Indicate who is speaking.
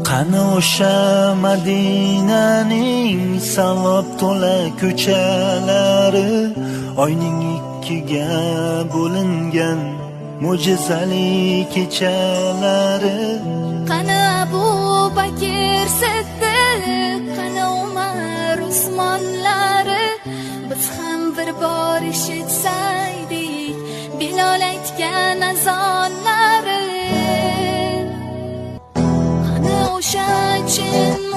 Speaker 1: Qani o'sha Madinaning savob to'la ko'chalari, oyning ikkiga bo'lingan mo'jizali kechalari.
Speaker 2: Qani Abu Bakr Siddiq, qani Umar Usmonlari, biz ham bir bor eshitsaydik Bilol aytgan azonlari. Qani o'sha chin